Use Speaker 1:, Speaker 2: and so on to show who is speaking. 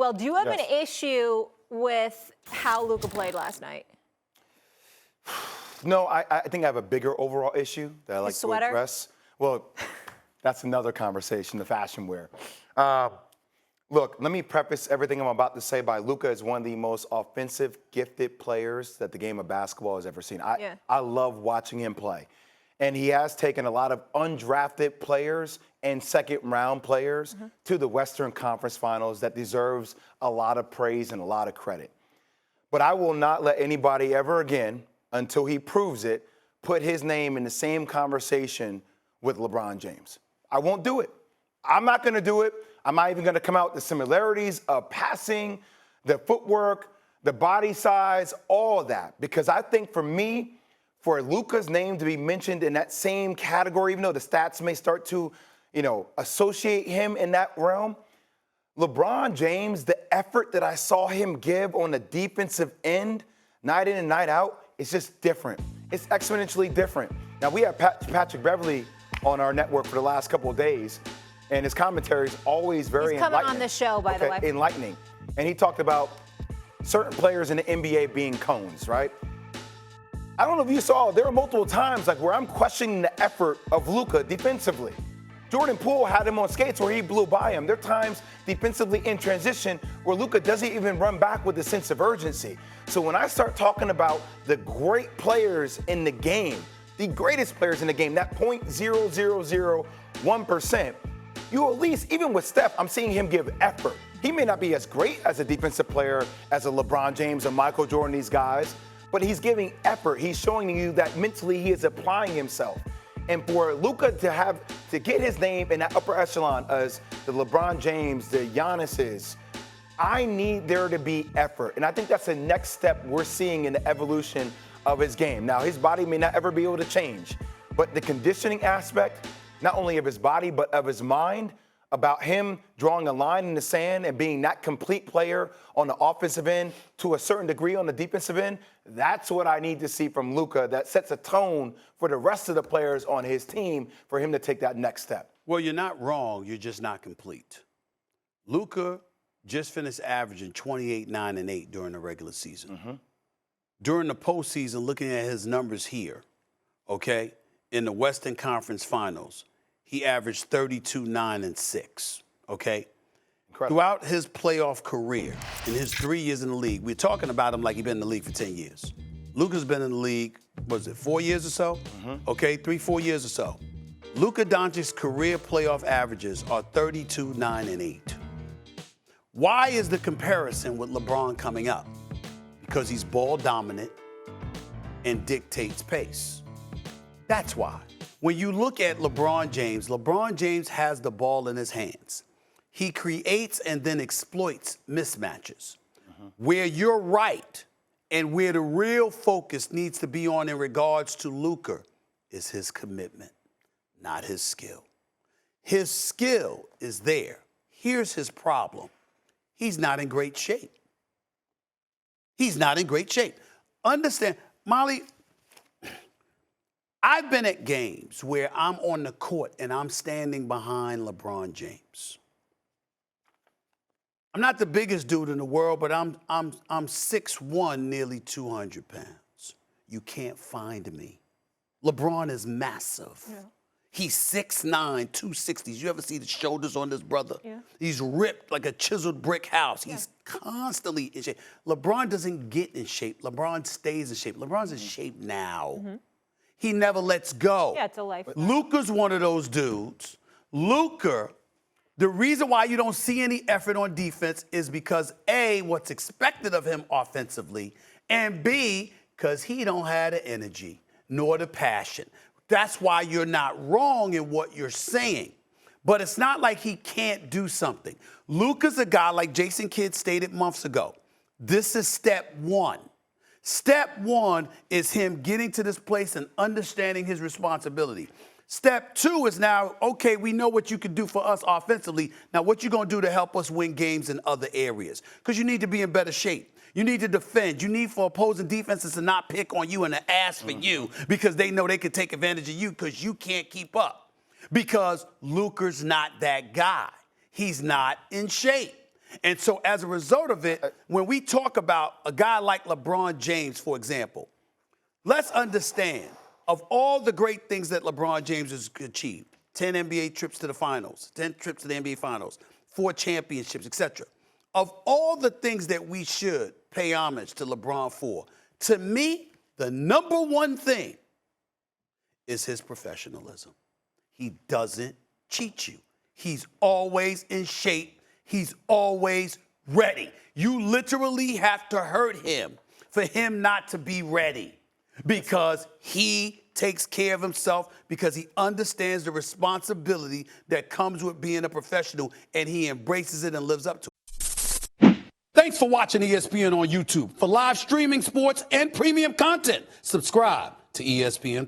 Speaker 1: Will, do you have
Speaker 2: Yes.
Speaker 1: an issue with how Luka played last night?
Speaker 2: No, I think I have a bigger overall issue that I like to
Speaker 1: sweater?
Speaker 2: address. Well, that's another conversation, the fashion wear. Look, let me preface everything I'm about to say by Luka is one of the most offensive, gifted players that the game of basketball has ever seen. I love watching him play. And he has taken a lot of undrafted players and second-round players to the Western Conference Finals that deserves a lot of praise and a lot of credit. But I will not let anybody ever again, until he proves it, put his name in the same conversation with LeBron James. I won't do it. I'm not going to do it. I'm not even going to come out with the similarities of passing, the footwork, the body size, all of that. Because I think for me, for Luka's name to be mentioned in that same category, even though the stats may start to, associate him in that realm, LeBron James, the effort that I saw him give on the defensive end, night in and night out, it's just different. It's exponentially different. Now, we have Patrick Beverley on our network for the last couple of days, and his commentary is always very
Speaker 1: He's coming
Speaker 2: enlightening.
Speaker 1: on the show, by the way.
Speaker 2: Enlightening. And he talked about certain players in the NBA being cones, right? I don't know if you saw, there were multiple times where I'm questioning the effort of Luka defensively. Jordan Poole had him on skates where he blew by him. There are times defensively in transition where Luka doesn't even run back with a sense of urgency. So when I start talking about the great players in the game, the greatest players in the game, that 0.0001%, you at least, even with Steph, I'm seeing him give effort. He may not be as great as a defensive player as a LeBron James or Michael Jordan, these guys, but he's giving effort. He's showing you that mentally he is applying himself. And for Luka to get his name in that upper echelon as the LeBron James, the Giannis's, I need there to be effort. And I think that's the next step we're seeing in the evolution of his game. Now, his body may not ever be able to change, but the conditioning aspect, not only of his body, but of his mind, about him drawing a line in the sand and being that complete player on the offensive end to a certain degree on the defensive end, that's what I need to see from Luka. That sets a tone for the rest of the players on his team for him to take that next step.
Speaker 3: Well, you're not wrong. You're just not complete. Luka just finished averaging 28, 9, and 8 during the regular season. During the postseason, looking at his numbers here, okay, in the Western Conference Finals, he averaged 32, 9, and 6, okay? Incredible. Throughout his playoff career, in his 3 years in the league, we're talking about him like he's been in the league for 10 years. Luka's been in the league, was it 4 years or so? Okay, 3-4 years or so. Luka Doncic's career playoff averages are 32, 9, and 8. Why is the comparison with LeBron coming up? Because he's ball dominant and dictates pace. That's why. When you look at LeBron James has the ball in his hands. He creates and then exploits mismatches. Where you're right and where the real focus needs to be on in regards to Luka is his commitment, not his skill. His skill is there. Here's his problem. He's not in great shape. He's not in great shape. Understand, Molly, I've been at games where I'm on the court and I'm standing behind LeBron James. I'm not the biggest dude in the world, but I'm 6'1", nearly 200 pounds. You can't find me. LeBron is massive. Yeah. He's 6'9", 260. You ever see the shoulders on this brother? Yeah. He's ripped like a chiseled brick house. He's constantly in shape. LeBron doesn't get in shape. LeBron stays in shape. LeBron's in shape now. He never lets go.
Speaker 1: Yeah, it's a life.
Speaker 3: Luka's one of those dudes. Luka, the reason why you don't see any effort on defense is because A, what's expected of him offensively, and B, because he don't have the energy nor the passion. That's why you're not wrong in what you're saying. But it's not like he can't do something. Luka's a guy, like Jason Kidd stated months ago. This is step one. Step one is him getting to this place and understanding his responsibility. Step two is now, okay, we know what you can do for us offensively. Now, what you going to do to help us win games in other areas? Because you need to be in better shape. You need to defend. You need for opposing defenses to not pick on you and to ask for you because they know they can take advantage of you because you can't keep up. Because Luka's not that guy. He's not in shape. And so as a result of it, when we talk about a guy like LeBron James, for example, let's understand, of all the great things that LeBron James has achieved, 10 NBA trips to the finals, 10 trips to the NBA finals, 4 championships, etc. Of all the things that we should pay homage to LeBron for, to me, the number one thing is his professionalism. He doesn't cheat you. He's always in shape. He's always ready. You literally have to hurt him for him not to be ready, because he takes care of himself, because he understands the responsibility that comes with being a professional, and he embraces it and lives up to it. Thanks for watching ESPN on YouTube. For live streaming, sports, and premium content, subscribe to ESPN+.